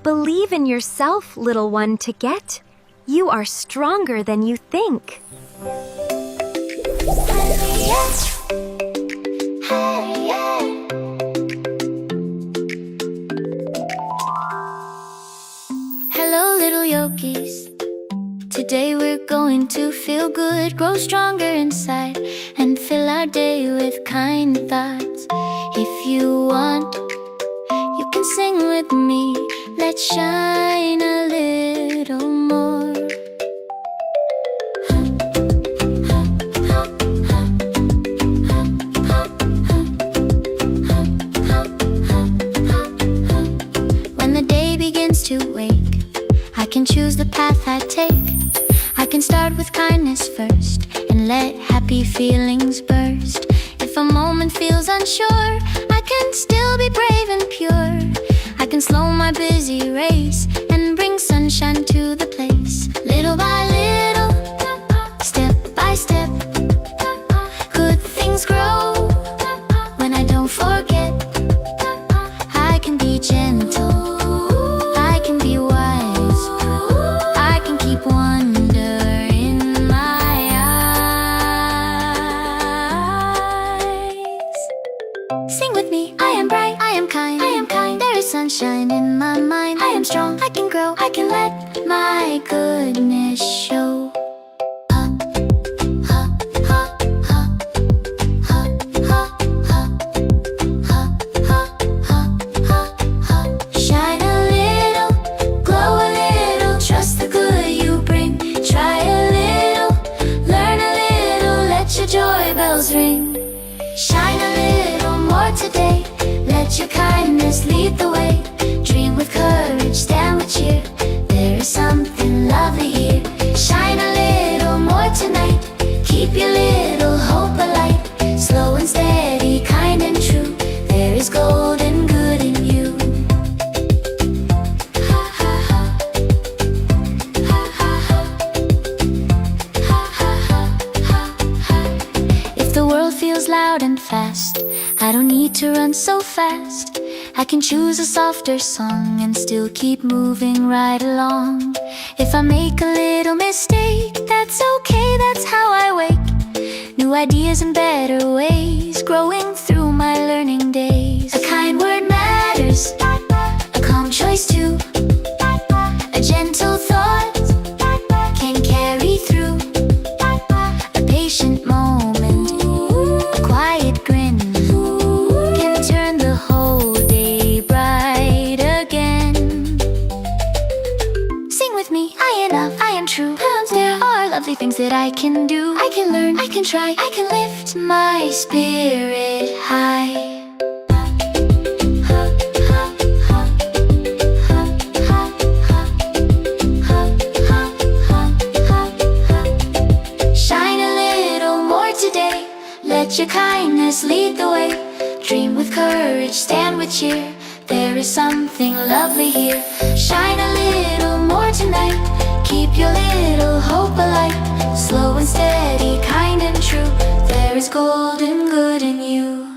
Believe in yourself, little one, to get. You are stronger than you think. Hello, little yogis. Today we're going to feel good, grow stronger inside, and fill our day with kind thoughts. If you want, you can sing with me. Let's shine a little more. When the day begins to wake, I can choose the path I take. I can start with kindness first and let happy feelings burst. If a moment feels unsure, I can still be brave and pure. I can slow my busy race and bring sunshine to the place. Little by little, step by step, good things grow. When I don't forget, I can be gentle, I can be wise, I can keep wonder in my eyes. Sing with me, I am bright, I am kind, I am kind. There is sunshine in my mind. I am strong, I can grow, I can let my goodness show. Shine a little, glow a little, trust the good you bring. Try a little, learn a little, let your joy bells ring. Shine a little more today, let your kindness lead the way. Dream with courage, stand with cheer, there is something lovely here. Shine a little more tonight, keep your little hope alight. Slow and steady, kind and true, there is gold and good in you. If the world feels loud and fast, I don't need to run so fast. I can choose a softer song and still keep moving right along. If I make a little mistake, that's okay, that's how I wake. New ideas and better ways, growing through my learning days. A kind word matters, a calm choice too. A gentle thought can carry through. A patient moment, a quiet grin can turn the whole day bright again. Sing with me, I am enough, I am true. There are lovely things that I can do. I can learn, I can try, I can lift my spirit high. Shine a little more today, let your kindness lead the way. Dream with courage, stand with cheer, there is something lovely here. Shine a little more tonight, keep your little hope alight. Slow and steady, kind and true, there is gold and good in you.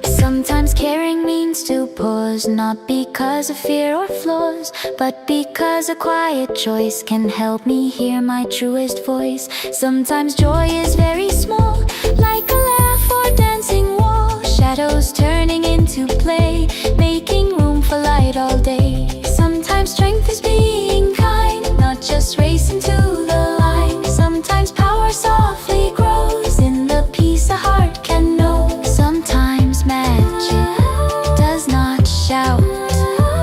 Sometimes caring means to pause, not because of fear or flaws, but because a quiet choice can help me hear my truest voice. Sometimes joy is very small, like a laugh or dancing wall. Shadows turning into play, making room for light all day. Sometimes strength is being kind, not just racing to the line. Sometimes power softly grows in the peace a heart can know. Sometimes magic does not shout,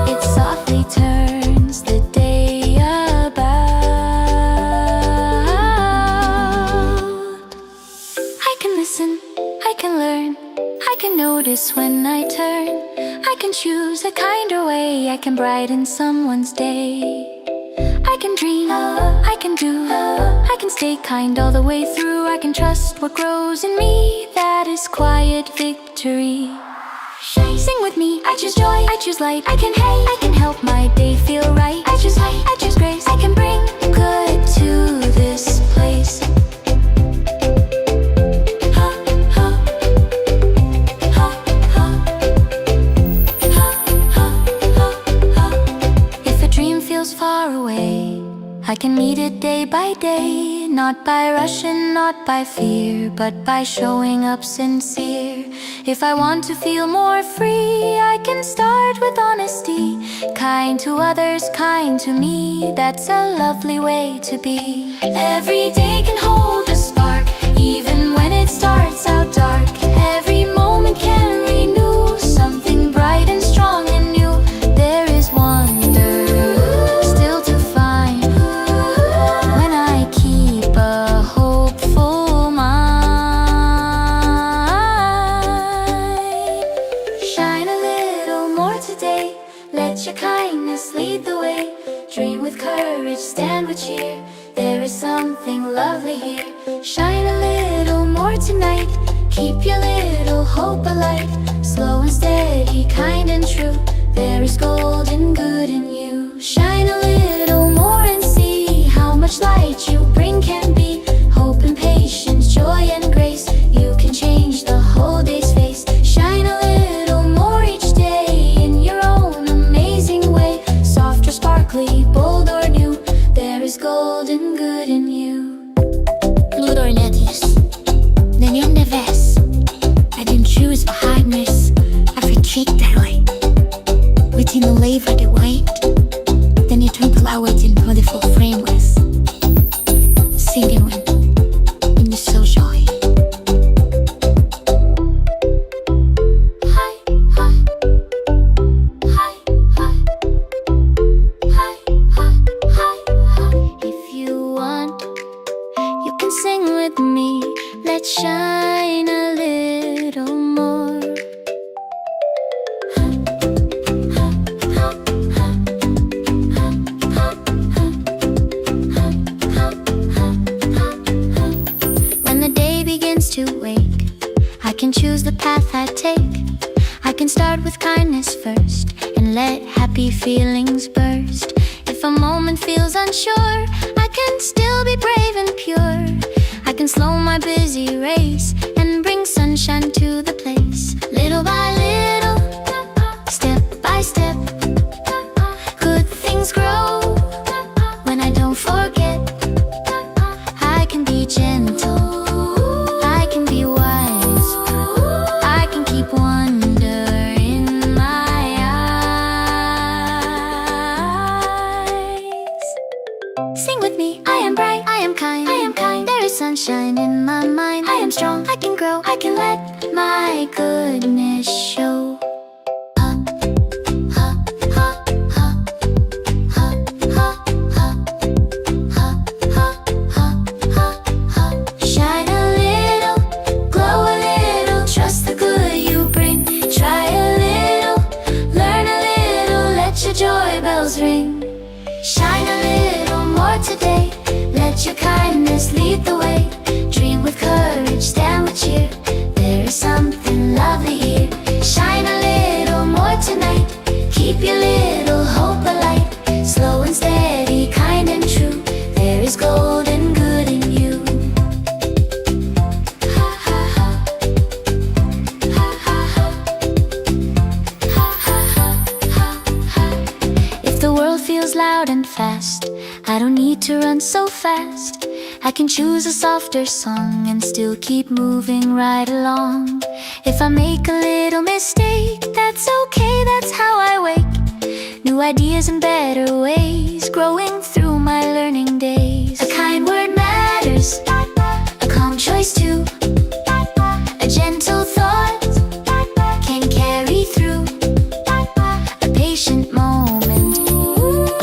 it softly turns the day about. I can listen, I can learn, I can notice when I turn. I can choose a kinder way, I can brighten someone's day. I can dream, I can do, I can stay kind all the way through. I can trust what grows in me, that is quiet victory. Sing with me, I choose joy, I choose light. I can help my day feel right. I choose light, I choose grace. I can bring good to this place. Not by rushing, not by fear, but by showing up sincere. If I want to feel more free, I can start with honesty. Kind to others, kind to me, that's a lovely way to be. Every day can hold a spark, even when it starts out dark. Every moment can renew something bright and strong and new. There is wonder still to find when I keep a hopeful mind. Shine a little more today, let your kindness lead the way. Dream with courage, stand with cheer, there is something lovely here. Shine a little more tonight, keep your little hope alight. Slow and steady, kind and true, there is gold and good in you. Shine a little more and see how much light you bring can be. Hope and patience, joy and grace, you can change the whole day's face. Shine a little more each day in your own amazing way. Soft or sparkly, bold or new, there is gold and good in you. Lodor netis, den jag nervös. I didn't choose for hardness, I förtryck that way. Within the labor the wait, then you turn flower till beautiful frameless. Singing when you're so joy. Hi, hi, hi, hi, hi, hi, hi, hi. If you want, you can sing with me. Let's shine a little more. When the day begins to wake, I can choose the path I take. I can start with kindness first and let happy feelings burst. If a moment feels unsure, I can still be brave and pure. I can slow my busy race and bring sunshine to the place. Little by little, step by step, good things grow. When I don't forget, I can be gentle, I can be wise, I can keep wonder in my eyes. Sing with me, I am bright, I am kind, I am kind. There is sunshine in my mind. I am strong, I can grow, I can let my goodness show. Shine a little, glow a little, trust the good you bring. Try a little, learn a little, let your joy bells ring. Shine a little more today, let your kindness lead the way. Dream with courage, stand with cheer, there is something lovely here. Shine a little more tonight, keep your little hope alight. Slow and steady, kind and true, there is gold and good in you. Ha ha ha, ha ha ha, ha ha ha, ha. If the world feels loud and fast, I don't need to run so fast. I can choose a softer song and still keep moving right along. If I make a little mistake, that's okay, that's how I wake. New ideas and better ways, growing through my learning days. A kind word matters, a calm choice too. A gentle thought can carry through. A patient moment,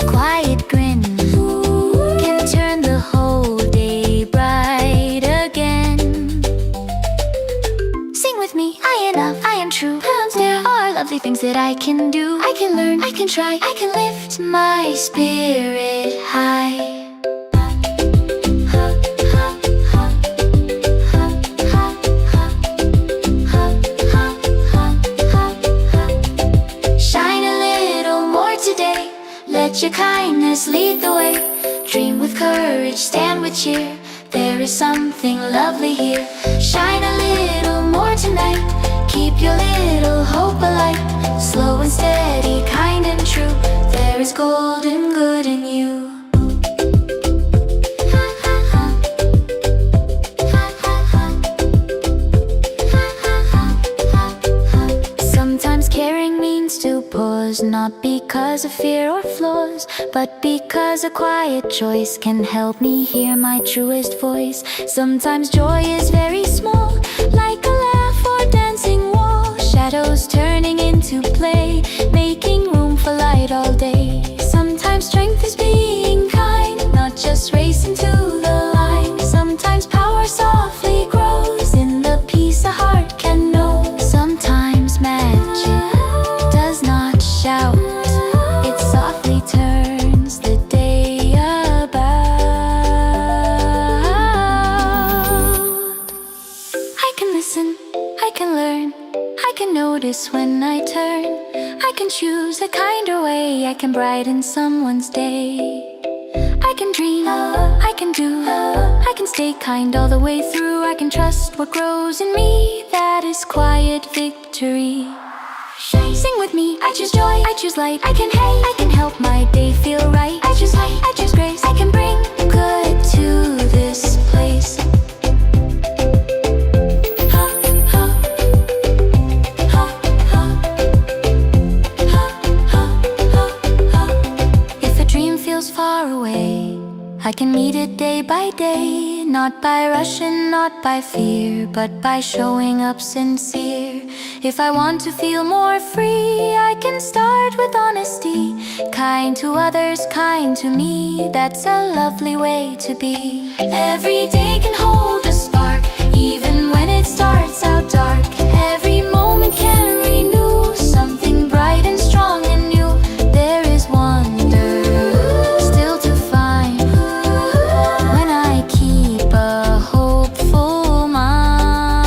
a quiet grin can turn the whole day bright again. Sing with me, I enough, I am true. There are lovely things that I can do. I can learn, I can try, I can lift my spirit high. Shine a little more today, let your kindness lead the way. Dream with courage, stand with cheer, there is something lovely here. Shine a little more tonight, keep your little hope alight. Slow and steady, kind and true, there is gold and good in you. Ha ha ha. not because of fear or flaws, but because a quiet choice can help me hear my truest voice. Sometimes joy is very small, like a laugh or dancing wall, shadows turning into play, making room for light all day. Sometimes strength is being kind, not just racing to the line. Sometimes power softly grows in the peace a heart can know. Sometimes magic does not shout, it softly turns the day about. I can listen, I can learn, I can notice when I turn. I can choose a kinder way, I can brighten someone's day. I can dream, I can do, I can stay kind all the way through. I can trust what grows in me, that is quiet victory. Sing with me, I choose joy, I choose light. I can help my day feel right. I choose light, I choose grace. I can bring good to this place. If a dream feels far away, I can meet it day by day, not by rushing, not by fear, but by showing up sincere. If I want to feel more free, I can start with honesty, kind to others, kind to me. That's a lovely way to be. Every day can hold a spark, even when it starts out dark. Every moment can renew something bright and strong and new. There is wonder still to find when I keep a hopeful mind.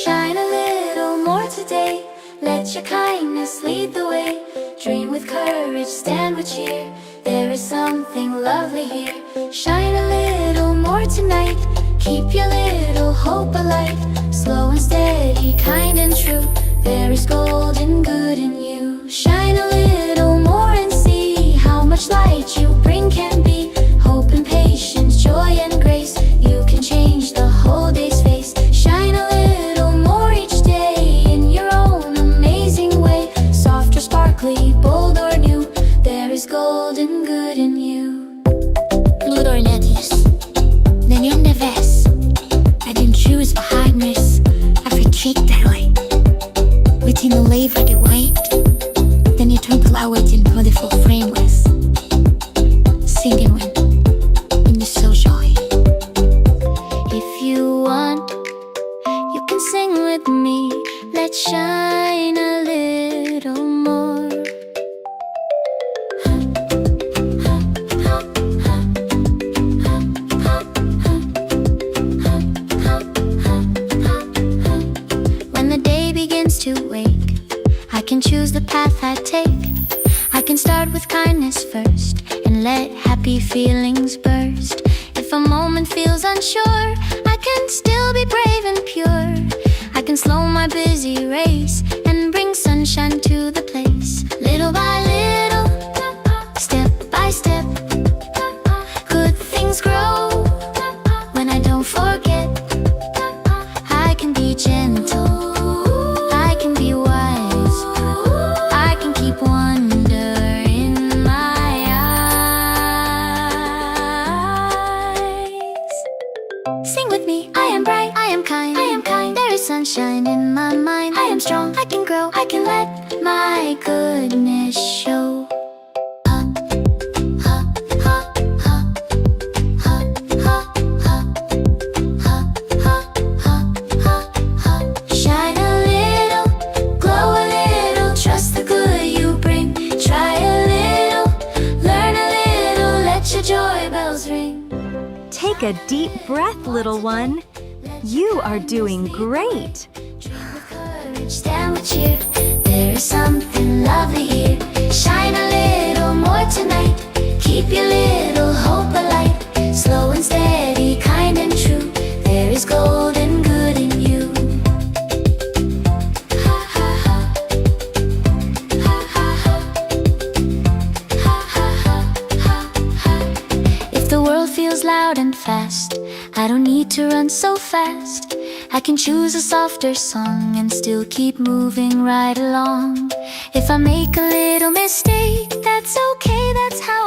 Shine a little more today, let your kindness lead the way. Dream with courage, stand with cheer, there is something lovely here. Shine a little more tonight, keep your little hope alight. Slow and steady, kind and true, there is gold and good in you. Shine a little more and see how much light you bring can be. Hope and patience, joy and grace, you can change the whole day's face. Shine a little more each day in your own amazing way. Soft or sparkly, bold or new, there is gold and good in you. Ludo Netius, then you'll never guess. I didn't choose for hardness, I retreat that way. Within the labor they wait, then you twinkle out in beautiful frameless, singing when you so joy. If you want, you can sing with me. Let's shine a little more. When the day begins to wake, I can choose the path I take. I can start with kindness first and let happy feelings burst. If a moment feels unsure, I can still be brave and pure. I can slow my busy race and bring sunshine to the place. Little by little, step by step, good things grow when I don't forget. I can be gentle, I can be wise, I can keep wonder in my eyes. Sing with me, I am bright, I am kind, I am kind. There is sunshine in my mind. I am strong, I can grow, I can let my goodness show. Shine a little, glow a little, trust the good you bring. Try a little, learn a little, let your joy bells ring. Take a deep breath, little one. You are doing great. Dream with courage, stand with cheer, there is something lovely here. Shine a little more tonight, keep your little hope alight. Slow and steady, kind and true, there is gold and good in you. Ha ha ha, ha ha ha, ha ha ha, ha. If the world feels loud and fast, I don't need to run so fast. I can choose a softer song and still keep moving right along. If I make a little mistake, that's okay, that's how